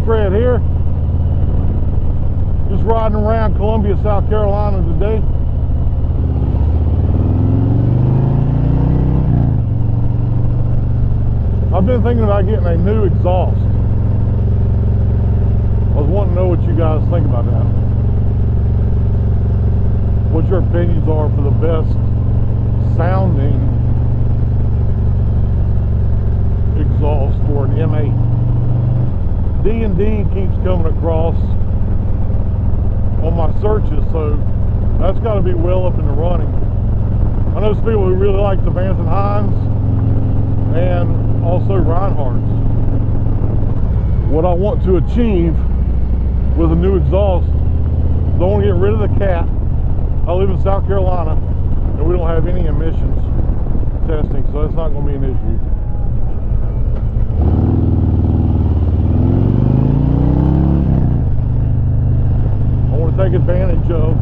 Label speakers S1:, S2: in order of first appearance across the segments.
S1: Fred here. Just riding around Columbia, South Carolina today. I've been thinking about getting a new exhaust. I was wanting to know what you guys think about that. What your opinions are for the best sounding exhaust for an M8. D&D keeps coming across on my searches, so that's got to be well up in the running. I know some people who really like the Vance & Hines and also Reinhardt's. What I want to achieve with a new exhaust is I want to get rid of the cat. I live in South Carolina and we don't have any emissions testing, so that's not going to be an issue. I want to take advantage of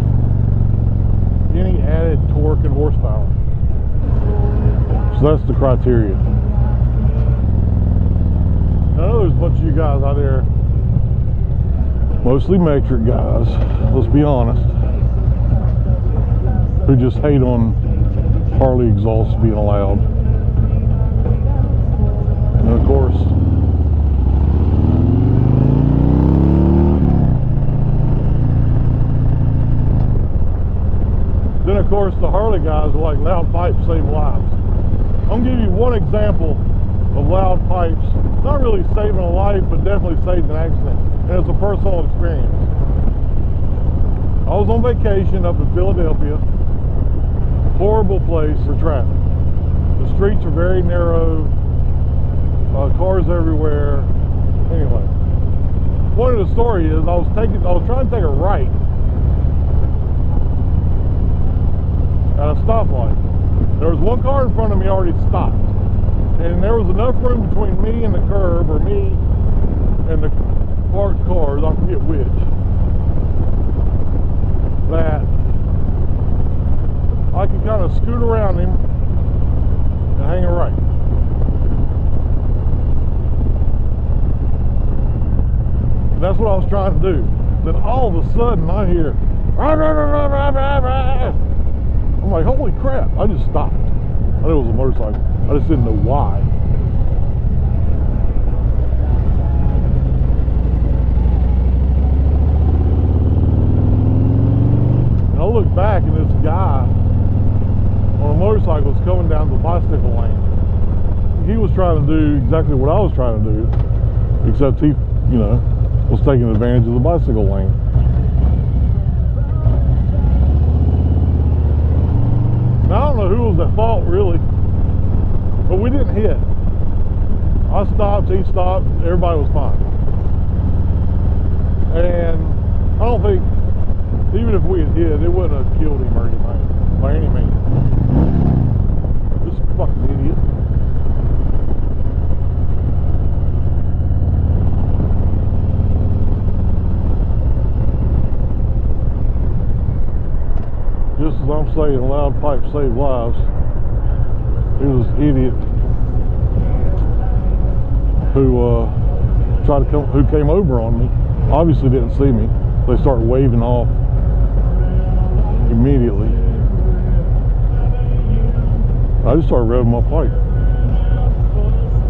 S1: any added torque and horsepower. So that's the criteria. I know there's a bunch of you guys out there, mostly metric guys, let's be honest, who just hate on Harley exhausts being allowed. And of course, the Harley guys are like, loud pipes save lives. I'm going to give you one example of loud pipes. Not really saving a life, but definitely saved an accident. And it's a personal experience. I was on vacation up in Philadelphia. Horrible place for traffic. The streets are very narrow. Cars everywhere. Anyway, point of the story is I was trying to take a right at a stoplight. There was one car in front of me already stopped, and there was enough room between me and the curb, or me and the parked cars, I forget which, that I could kind of scoot around him and hang a right. And that's what I was trying to do. Then all of a sudden I hear rah, rah, rah, rah, rah, rah, rah. I'm like, holy crap, I just stopped. I knew it was a motorcycle. I just didn't know why. And I looked back and this guy on a motorcycle was coming down the bicycle lane. He was trying to do exactly what I was trying to do, except he, was taking advantage of the bicycle lane. I don't know who was at fault really, but we didn't hit. I stopped, he stopped, everybody was fine. And I don't think, even if we had hit, it wouldn't have killed him or anything, by any means. This fucking idiot. Just as I'm saying loud pipes save lives, it was an idiot who came over on me. Obviously didn't see me. They started waving off immediately. I just started revving my pipe,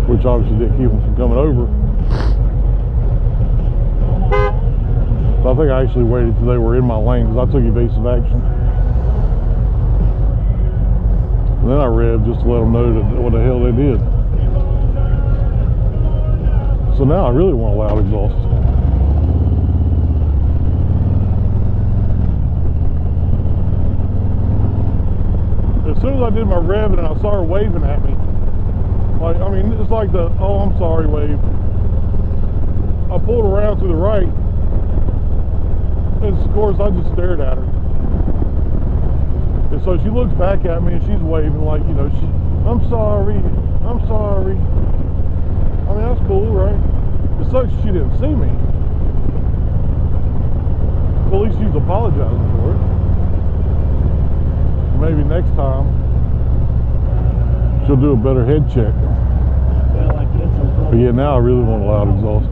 S1: which obviously didn't keep them from coming over. So I think I actually waited till they were in my lane because I took evasive action. And then I revved just to let them know what the hell they did. So now I really want a loud exhaust. As soon as I did my revving and I saw her waving at me, it's like the, oh, I'm sorry wave. I pulled around to the right, and of course I just stared at her. And so she looks back at me and she's waving like, I'm sorry, I'm sorry. I mean, that's cool, right? It sucks she didn't see me. But at least she's apologizing for it. Maybe next time she'll do a better head check. But yeah, now I really want a loud exhaust.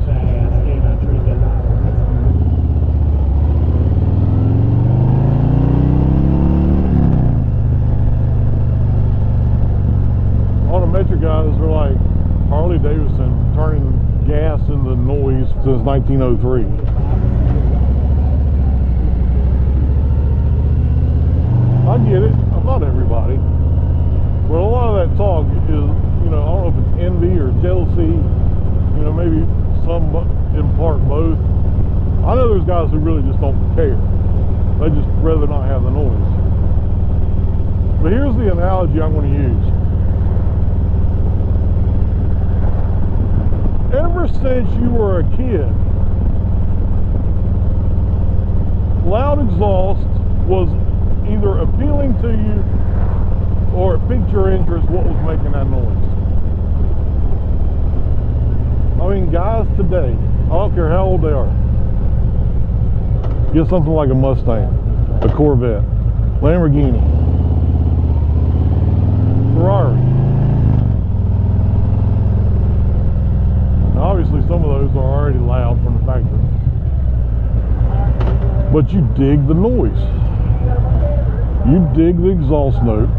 S1: Davidson turning gas into noise since 1903. I get it. I'm not everybody. But a lot of that talk is, you know, I don't know if it's envy or jealousy, you know, maybe some in part both. I know there's guys who really just don't care. They just rather not have the noise. But here's the analogy I'm going to use. Ever since you were a kid, loud exhaust was either appealing to you or it piqued your interest what was making that noise. I mean, guys today, I don't care how old they are, get something like a Mustang, a Corvette, Lamborghini, Ferrari. Now obviously some of those are already loud from the factory, but you dig the noise. You dig the exhaust note.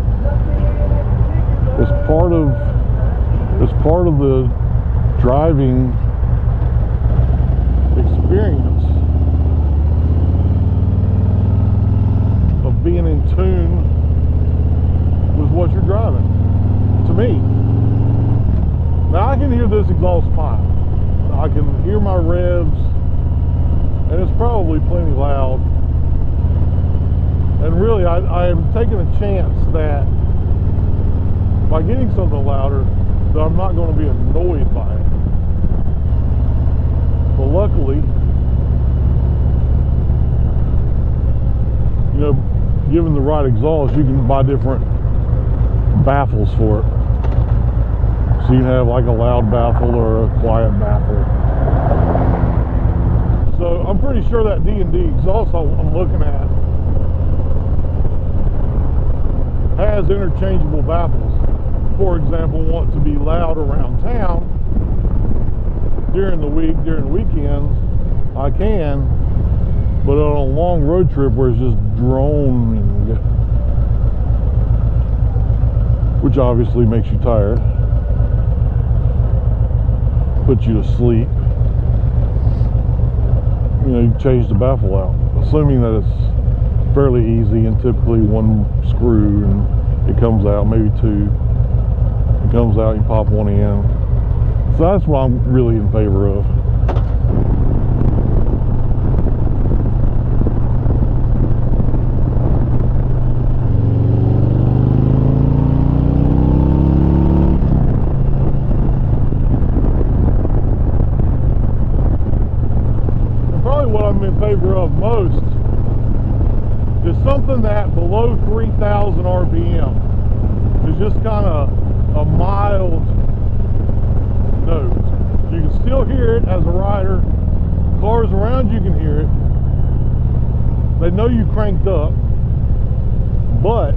S1: It's part of the driving experience of being in tune with what you're driving. To me. Now I can hear this exhaust fine. I can hear my revs, and it's probably plenty loud. And really, I am taking a chance that by getting something louder, that I'm not going to be annoyed by it. But luckily, you know, given the right exhaust, you can buy different baffles for it. So you can have like a loud baffle or a quiet baffle. So I'm pretty sure that D&D exhaust I'm looking at has interchangeable baffles. For example, want to be loud around town during the week, during the weekends, I can, but on a long road trip where it's just droning, which obviously makes you tired, puts you to sleep, you know, you change the baffle out, assuming that it's fairly easy and typically one screw and it comes out, maybe two. It comes out, you pop one in. So that's what I'm really in favor of. And probably what I'm in favor of most is something that below 3,000 RPM is just kind of a mild note. You can still hear it as a rider. Cars around you can hear it. They know you cranked up. But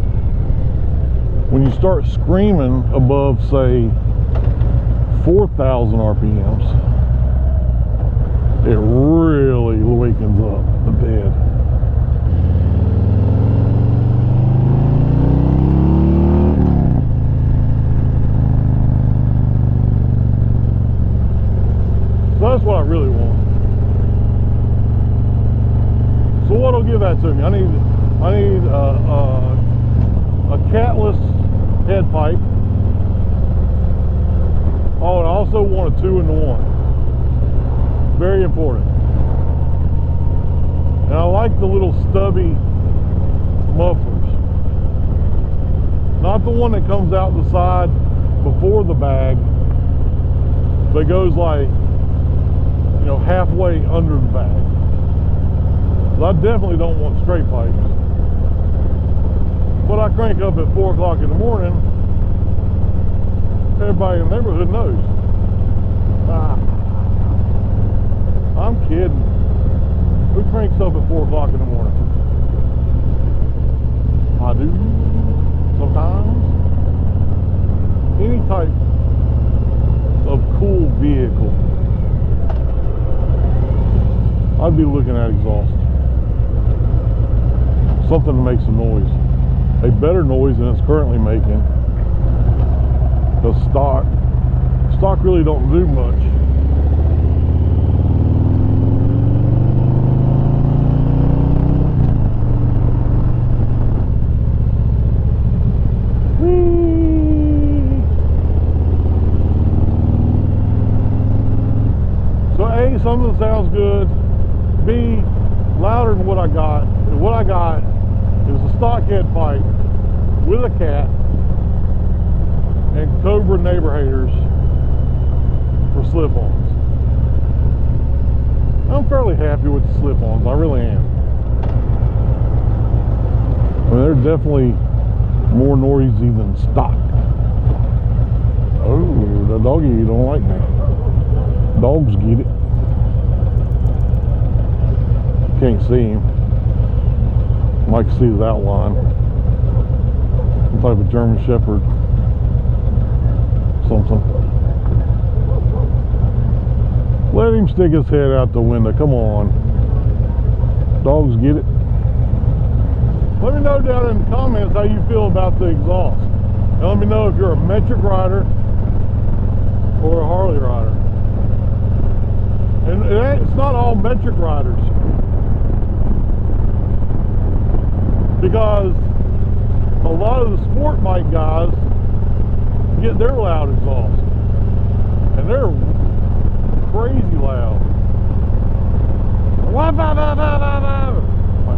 S1: when you start screaming above, say, 4,000 RPMs, it really wakens up the bed. That's what I really want. So what'll give that to me? I need a catless head pipe. Oh, and I also want a 2-in-1. Very important. And I like the little stubby mufflers. Not the one that comes out the side before the bag, but goes like, you know, halfway under the bag. So I definitely don't want straight pipes. But I crank up at 4 o'clock in the morning, everybody in the neighborhood knows. I'm kidding. Who cranks up at 4 o'clock in the morning? I do. Sometimes. Any type of cool vehicle, I'd be looking at exhaust. Something that makes a noise. A better noise than it's currently making. The stock Stock really don't do much. So A, some of it sounds good. B, louder than what I got. And what I got is a stock head pipe with a cat and Cobra neighbor haters for slip-ons. I'm fairly happy with the slip-ons, I really am. I mean, they're definitely more noisy than stock. Oh, the doggy don't like me. Dogs get it. Can't see him. I can see his outline. Some type of German Shepherd. Something. Let him stick his head out the window. Come on. Dogs get it. Let me know down in the comments how you feel about the exhaust. And let me know if you're a metric rider or a Harley rider. And it's not all metric riders. Because a lot of the sport bike guys get their loud exhaust. And they're crazy loud. Like,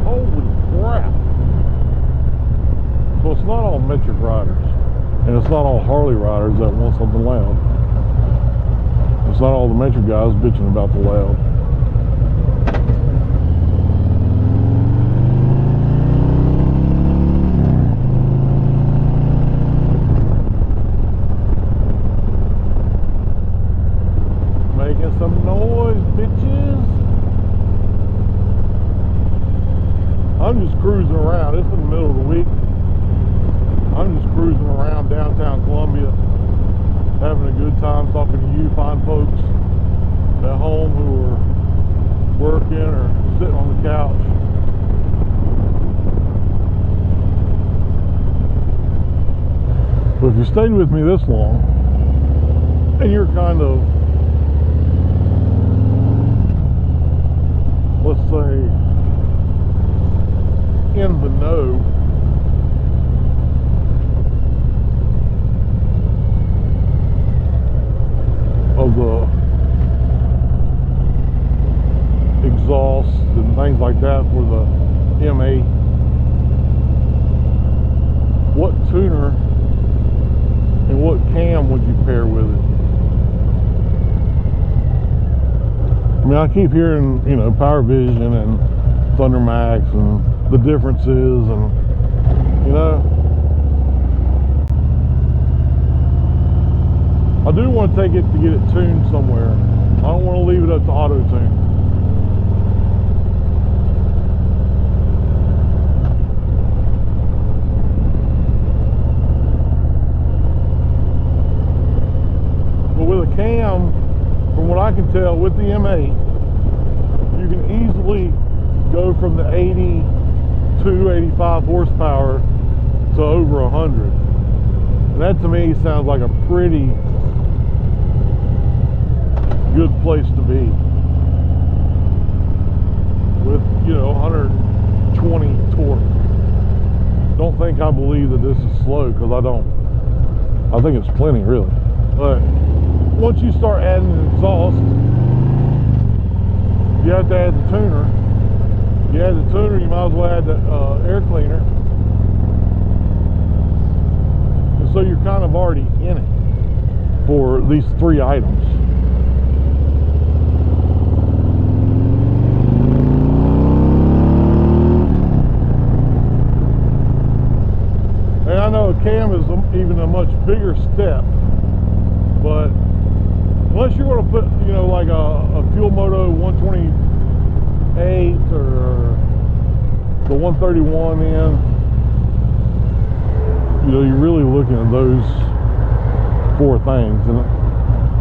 S1: holy crap. So it's not all metric riders. And it's not all Harley riders that want something loud. It's not all the metric guys bitching about the loud. Making some noise, bitches. I'm just cruising around. It's in the middle of the week. I'm just cruising around downtown Columbia, having a good time talking to you fine folks at home who are working or sitting on the couch. But if you stayed with me this long and you're kind of, let's say, in the know, of the exhaust and things like that for the M8, what tuner and what cam would you pair with it? I mean, I keep hearing, you know, Power Vision and Thunder Max and the differences, and you know, I do want to take it to get it tuned somewhere. I don't want to leave it up to auto tune. But with a cam, from what I can tell, with the M8, you can easily go from the 82, 85 horsepower to over 100. And that to me sounds like a pretty good place to be. With, you know, 120 torque. Don't think I believe that this is slow, because I don't. I think it's plenty, really. But once you start adding the exhaust, you have to add the tuner. You add the tuner, you might as well add the air cleaner. And so you're kind of already in it for these three items. And I know a cam is even a much bigger step, but unless you're going to put, you know, like a Fuel Moto 128 or the 131 in, you know, you're really looking at those four things. And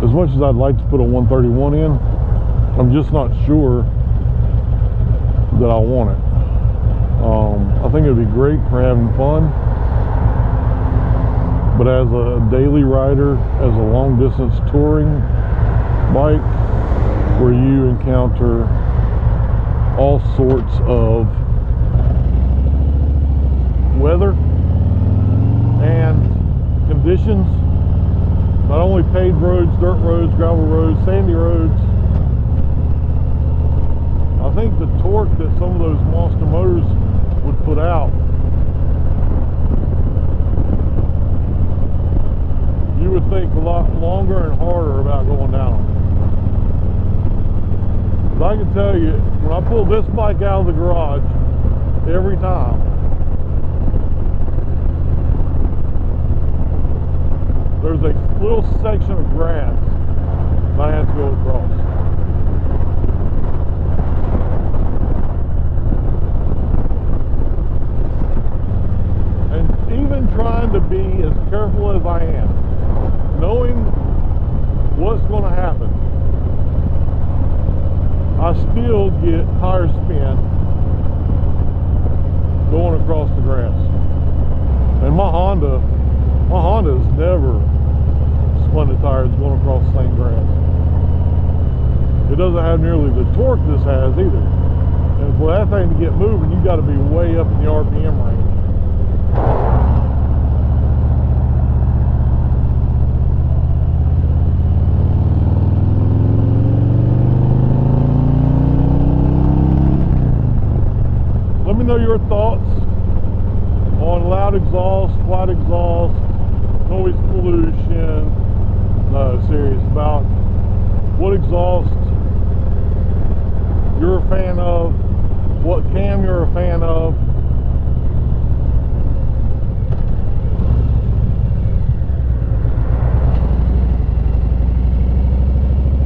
S1: as much as I'd like to put a 131 in, I'm just not sure that I want it. I think it'd be great for having fun. But as a daily rider, as a long distance touring bike, where you encounter all sorts of weather and conditions, not only paved roads, dirt roads, gravel roads, sandy roads. I think the torque that some of those monster motors would put out, you would think a lot longer and harder about going down them. But I can tell you, when I pull this bike out of the garage, every time, there's a little section of grass that I have to go across. And even trying to be as careful as I am, knowing what's going to happen, I still get tire spin going across the grass. And my Honda's never spun the tires going across the same grass. It doesn't have nearly the torque this has either. And for that thing to get moving, you got to be way up in the RPM range. Let me know your thoughts on loud exhaust, quiet exhaust, noise pollution. No, serious, about what exhaust you're a fan of, what cam you're a fan of.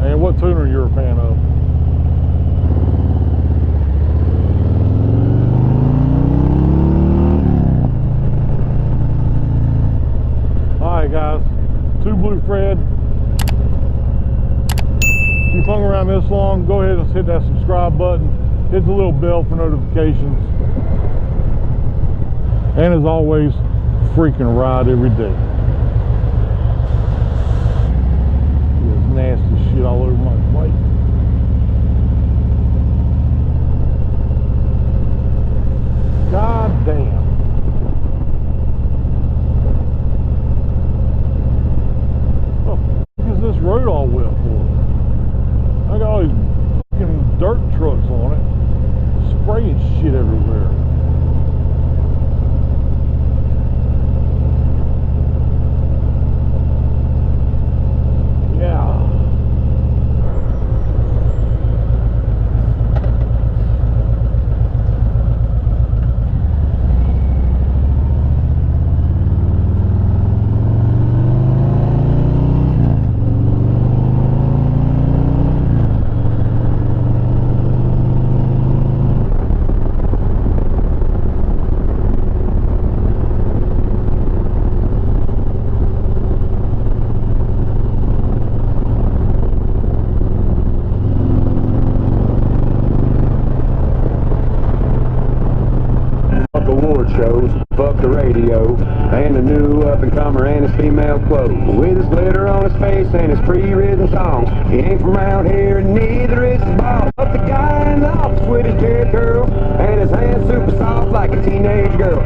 S1: And what tuner you're a fan of. Alright guys, Two Blue Fred. If you've hung around this long, go ahead and hit that subscribe button. Hit the little bell for notifications. And as always, freaking ride every day. There's nasty shit all over my plate. God damn. This road all wet for? I got all these fucking dirt trucks on it, spraying shit everywhere. Yeah.
S2: Shows, fuck the radio, and the new up-and-comer and his female clothes. With his glitter on his face and his pre-written songs. He ain't from out here, neither is his boss. But the guy in the office with his jerry curl, and his hands super soft like a teenage girl.